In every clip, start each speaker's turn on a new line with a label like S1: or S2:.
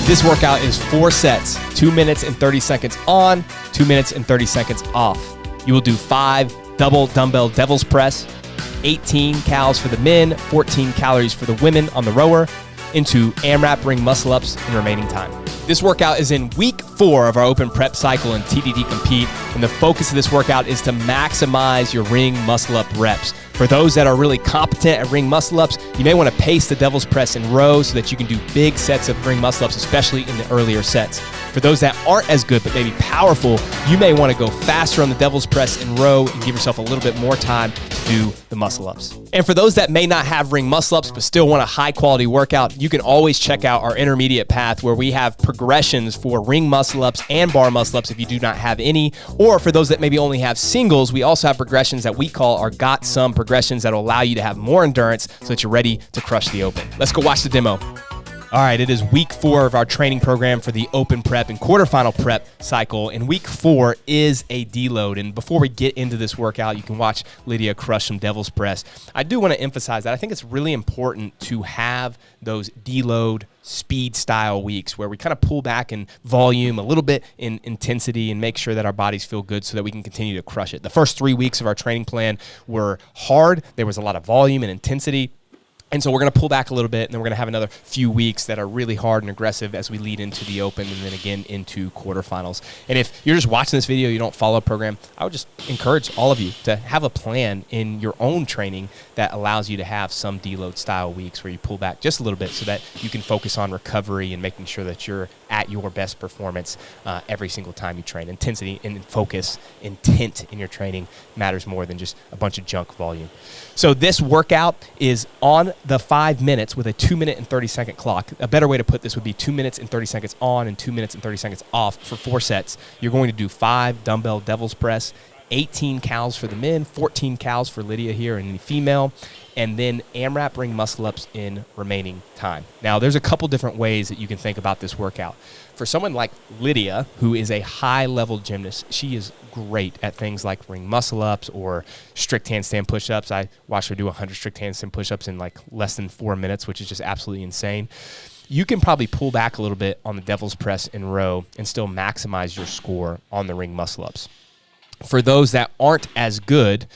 S1: This workout is 4 sets, 2 minutes and 30 seconds on, 2 minutes and 30 seconds off. You will do 5 double dumbbell devil's press, 18 calories for the men, 14 calories for the women on the rower, into AMRAP ring muscle ups in remaining time. This workout is in week 4 of our open prep cycle in TTT Compete, and the focus of this workout is to maximize your ring muscle up reps. For those that are really competent at ring muscle ups, you may want to pace the devil's press in rows so that you can do big sets of ring muscle ups, especially in the earlier sets. For those that aren't as good but maybe powerful, you may want to go faster on the devil's press in row and give yourself a little bit more time to do the muscle ups. And for those that may not have ring muscle ups but still want a high quality workout, you can always check out our intermediate path where we have progressions for ring muscle ups and bar muscle ups if you do not have any. Or for those that maybe only have singles, we also have progressions that we call our got some progressions that will allow you to have more endurance so that you're ready to crush the open. Let's go watch the demo. All right, it is week 4 of our training program for the open prep and quarterfinal prep cycle. And week 4 is a deload. And before we get into this workout, you can watch Lydia crush some devil's press. I do want to emphasize that I think it's really important to have those deload speed style weeks where we kind of pull back in volume, a little bit in intensity, and make sure that our bodies feel good so that we can continue to crush it. The first 3 weeks of our training plan were hard. There was a lot of volume and intensity. And so we're going to pull back a little bit, and then we're going to have another few weeks that are really hard and aggressive as we lead into the open and then again into quarterfinals. And if you're just watching this video, you don't follow a program, I would just encourage all of you to have a plan in your own training that allows you to have some deload style weeks where you pull back just a little bit so that you can focus on recovery and making sure that you're at your best performance every single time you train. Intensity and focus, intent in your training matters more than just a bunch of junk volume. So this workout is on the 5 minutes with a 2 minute and 30 second clock. A better way to put this would be 2 minutes and 30 seconds on and 2 minutes and 30 seconds off for 4 sets. You're going to do 5 dumbbell devil's press, 18 cals for the men, 14 cals for Lydia here and the female, and then AMRAP ring muscle ups in remaining time. Now, there's a couple different ways that you can think about this workout. For someone like Lydia, who is a high-level gymnast, she is great at things like ring muscle ups or strict handstand push-ups. I watched her do 100 strict handstand push-ups in like less than 4 minutes, which is just absolutely insane. You can probably pull back a little bit on the devil's press in row and still maximize your score on the ring muscle ups. For those that aren't as good,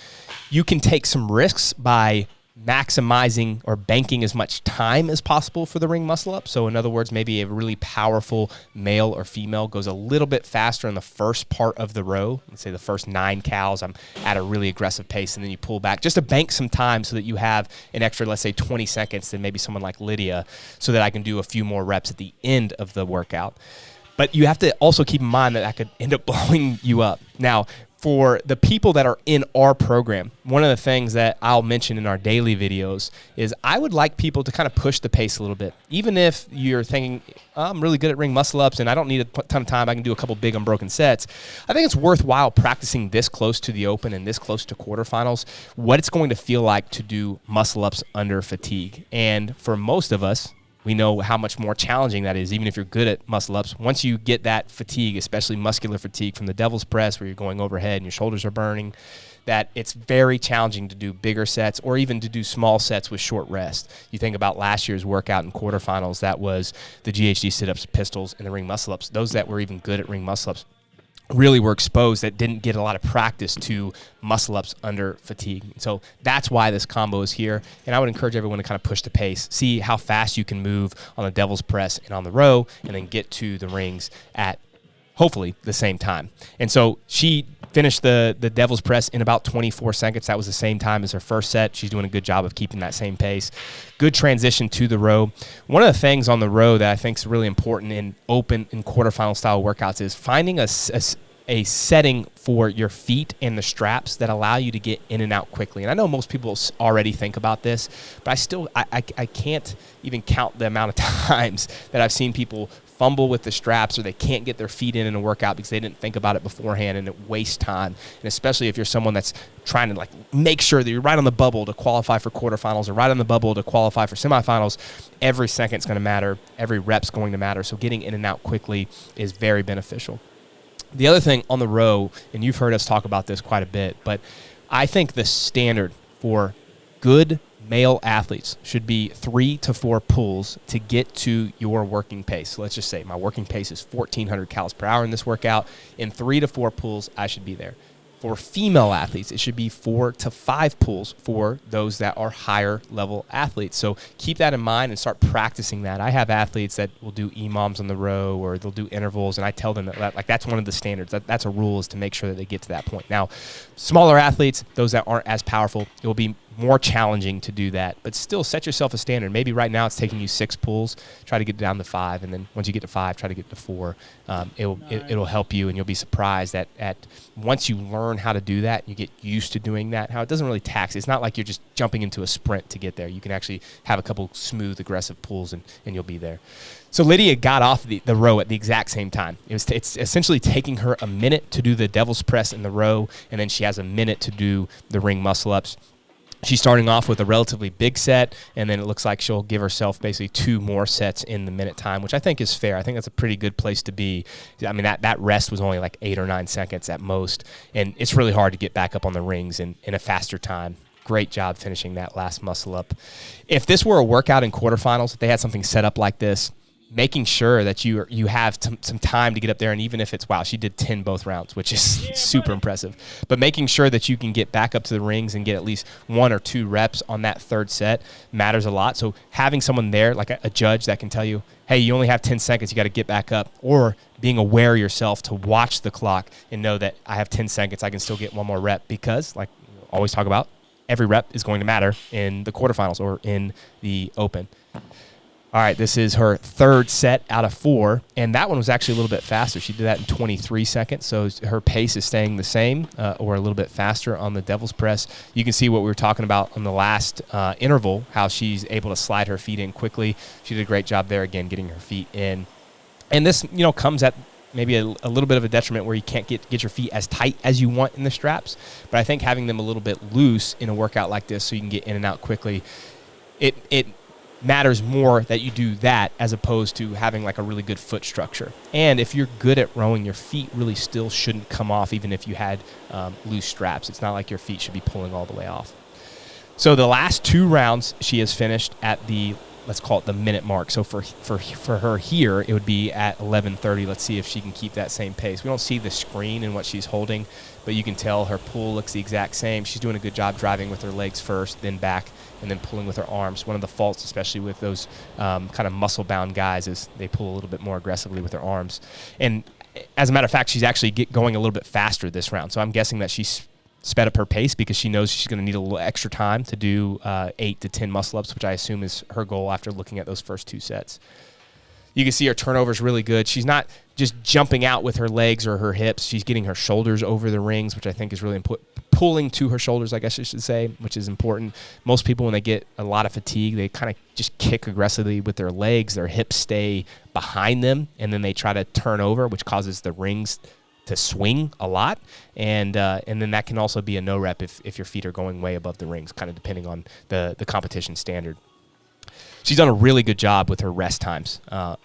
S1: you can take some risks by maximizing or banking as much time as possible for the ring muscle up. So in other words, maybe a really powerful male or female goes a little bit faster in the first part of the row. Let's say the first 9 cals, I'm at a really aggressive pace, and then you pull back just to bank some time so that you have an extra, let's say 20 seconds than maybe someone like Lydia, so that I can do a few more reps at the end of the workout. But you have to also keep in mind that could end up blowing you up. Now, for the people that are in our program, one of the things that I'll mention in our daily videos is I would like people to kind of push the pace a little bit. Even if you're thinking, I'm really good at ring muscle ups and I don't need a ton of time, I can do a couple big unbroken sets. I think it's worthwhile practicing this close to the open and this close to quarterfinals, what it's going to feel like to do muscle ups under fatigue. And for most of us, we know how much more challenging that is, even if you're good at muscle ups. Once you get that fatigue, especially muscular fatigue from the devil's press where you're going overhead and your shoulders are burning, that it's very challenging to do bigger sets or even to do small sets with short rest. You think about last year's workout in quarterfinals, that was the GHD sit-ups, pistols, and the ring muscle ups. Those that were even good at ring muscle ups really were exposed that didn't get a lot of practice to muscle ups under fatigue. So that's why this combo is here. And I would encourage everyone to kind of push the pace, see how fast you can move on the devil's press and on the row, and then get to the rings at hopefully the same time. And so she finished the devil's press in about 24 seconds. That was the same time as her first set. She's doing a good job of keeping that same pace. Good transition to the row. One of the things on the row that I think is really important in open and quarterfinal style workouts is finding a setting for your feet and the straps that allow you to get in and out quickly. And I know most people already think about this, but I can't even count the amount of times that I've seen people fumble with the straps or they can't get their feet in a workout because they didn't think about it beforehand, and it wastes time. And especially if you're someone that's trying to like make sure that you're right on the bubble to qualify for quarterfinals or right on the bubble to qualify for semifinals, every second's going to matter, every rep's going to matter. So getting in and out quickly is very beneficial. The other thing on the row, and you've heard us talk about this quite a bit, but I think the standard for good male athletes should be 3 to 4 pulls to get to your working pace. So let's just say my working pace is 1,400 calories per hour in this workout. In 3 to 4 pulls, I should be there. For female athletes, it should be 4 to 5 pulls for those that are higher level athletes. So keep that in mind and start practicing that. I have athletes that will do EMOMs on the row, or they'll do intervals, and I tell them that like that's one of the standards. That's a rule, is to make sure that they get to that point. Now, smaller athletes, those that aren't as powerful, it will be more challenging to do that, but still set yourself a standard. Maybe right now it's taking you 6 pulls, try to get down to 5, and then once you get to 5, try to get to 4. It'll help you, and you'll be surprised that once you learn how to do that, you get used to doing that, how it doesn't really tax. It's not like you're just jumping into a sprint to get there. You can actually have a couple smooth, aggressive pulls, and you'll be there. So Lydia got off the row at the exact same time. It's essentially taking her a minute to do the devil's press in the row, and then she has a minute to do the ring muscle-ups. She's starting off with a relatively big set, and then it looks like she'll give herself basically 2 more sets in the minute time, which I think is fair. I think that's a pretty good place to be. I mean, that rest was only like 8 or 9 seconds at most, and it's really hard to get back up on the rings in a faster time. Great job finishing that last muscle up. If this were a workout in quarterfinals, if they had something set up like this, making sure that you have some time to get up there, and even if it's, wow, she did 10 both rounds, which is super impressive, but making sure that you can get back up to the rings and get at least 1 or 2 reps on that third set matters a lot. So having someone there, like a judge, that can tell you, hey, you only have 10 seconds, you got to get back up, or being aware yourself to watch the clock and know that I have 10 seconds, I can still get 1 more rep, because, like we always talk about, every rep is going to matter in the quarterfinals or in the open. All right, this is her third set out of 4, and that one was actually a little bit faster. She did that in 23 seconds, so her pace is staying the same or a little bit faster on the devil's press. You can see what we were talking about on the last interval, how she's able to slide her feet in quickly. She did a great job there, again, getting her feet in. And this, comes at maybe a little bit of a detriment where you can't get your feet as tight as you want in the straps, but I think having them a little bit loose in a workout like this so you can get in and out quickly, it matters more that you do that as opposed to having like a really good foot structure. And if you're good at rowing, your feet really still shouldn't come off even if you had loose straps. It's not like your feet should be pulling all the way off. So the last 2 rounds she has finished at the, let's call it the minute mark. So for her here, it would be at 11:30. Let's see if she can keep that same pace. We don't see the screen and what she's holding, but you can tell her pull looks the exact same. She's doing a good job driving with her legs first, then back, and then pulling with her arms. One of the faults, especially with those kind of muscle-bound guys, is they pull a little bit more aggressively with their arms. And as a matter of fact, she's actually going a little bit faster this round. So I'm guessing that she's sped up her pace because she knows she's going to need a little extra time to do 8 to 10 muscle-ups, which I assume is her goal after looking at those first 2 sets. You can see her turnover is really good. She's not just jumping out with her legs or her hips. She's getting her shoulders over the rings, which I think is really important. Pulling to her shoulders, I guess I should say, which is important. Most people, when they get a lot of fatigue, they kind of just kick aggressively with their legs. Their hips stay behind them, and then they try to turn over, which causes the rings to swing a lot. And then that can also be a no rep if your feet are going way above the rings, kind of depending on the competition standard. She's done a really good job with her rest times.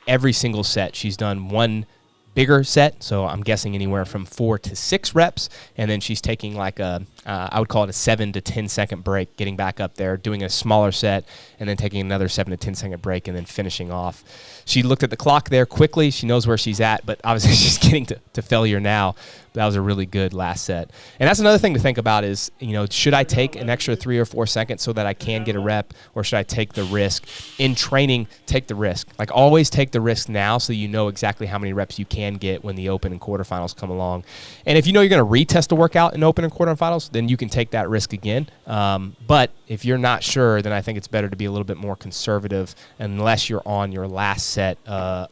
S1: Every single set, she's done 1 bigger set, so I'm guessing anywhere from 4 to 6 reps, and then she's taking like I would call it a 7 to 10 second break, getting back up there, doing a smaller set, and then taking another 7 to 10 second break, and then finishing off. She looked at the clock there quickly. She knows where she's at, but obviously she's getting to failure now. But that was a really good last set. And that's another thing to think about is, should I take an extra 3 or 4 seconds so that I can get a rep, or should I take the risk? In training, take the risk. Like, always take the risk now so you know exactly how many reps you can get when the open and quarterfinals come along. And if you know you're going to retest a workout in open and quarterfinals, then you can take that risk again. But if you're not sure, then I think it's better to be a little bit more conservative unless you're on your last set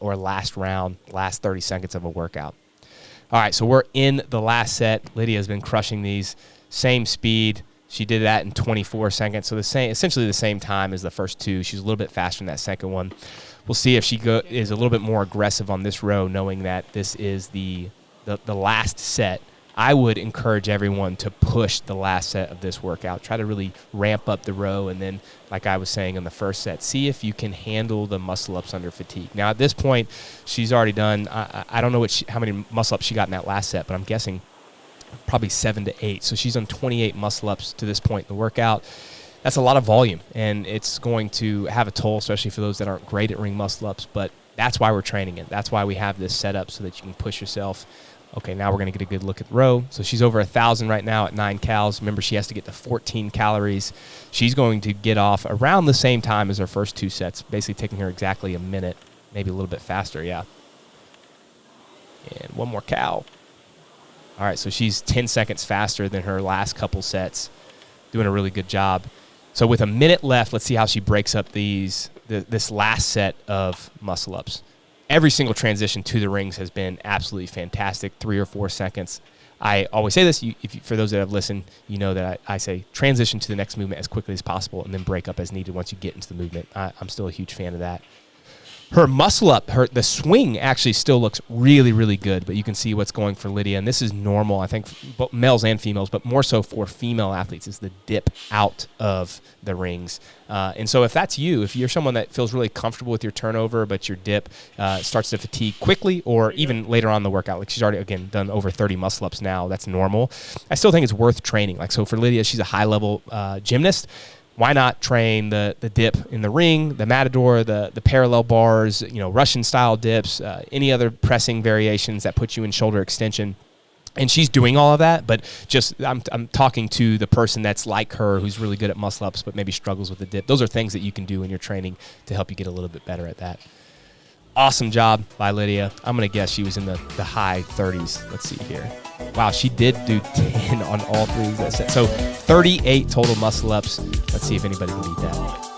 S1: or last round, last 30 seconds of a workout. All right, so we're in the last set. Lydia's been crushing these. Same speed. She did that in 24 seconds, so essentially the same time as the first 2. She's a little bit faster in that second one. We'll see if she is a little bit more aggressive on this row, knowing that this is the last set. I would encourage everyone to push the last set of this workout. Try to really ramp up the row, and then, like I was saying in the first set, see if you can handle the muscle-ups under fatigue. Now, at this point, she's already done, I don't know how many muscle-ups she got in that last set, but I'm guessing probably 7 to 8. So she's done 28 muscle-ups to this point in the workout. that's a lot of volume, and it's going to have a toll, especially for those that aren't great at ring muscle-ups, but that's why we're training it. That's why we have this set up so that you can push yourself. Okay, now we're going to get a good look at the row. So she's over 1,000 right now at 9 cals. Remember, she has to get to 14 calories. She's going to get off around the same time as her first 2 sets, basically taking her exactly a minute, maybe a little bit faster, yeah. And one more cal. All right, so she's 10 seconds faster than her last couple sets, doing a really good job. So with a minute left, let's see how she breaks up this last set of muscle-ups. Every single transition to the rings has been absolutely fantastic, 3 or 4 seconds. I always say this, for those that have listened, you know that I say transition to the next movement as quickly as possible and then break up as needed once you get into the movement. I'm still a huge fan of that. Her muscle-up, the swing actually still looks really, really good, but you can see what's going for Lydia, and this is normal, I think, both males and females, but more so for female athletes, is the dip out of the rings. And so if that's you, if you're someone that feels really comfortable with your turnover, but your dip starts to fatigue quickly, or even later on in the workout, like she's already, again, done over 30 muscle-ups now, that's normal, I still think it's worth training. Like, so for Lydia, she's a high-level gymnast. Why not train the dip in the ring, the matador, the parallel bars, Russian-style dips, any other pressing variations that put you in shoulder extension? And she's doing all of that, but just I'm talking to the person that's like her, who's really good at muscle-ups but maybe struggles with the dip. Those are things that you can do in your training to help you get a little bit better at that. Awesome job by Lydia. I'm going to guess she was in the high 30s. Let's see here. Wow, she did do 10 on all 3 of that set. So 38 total muscle-ups. Let's see if anybody can beat that.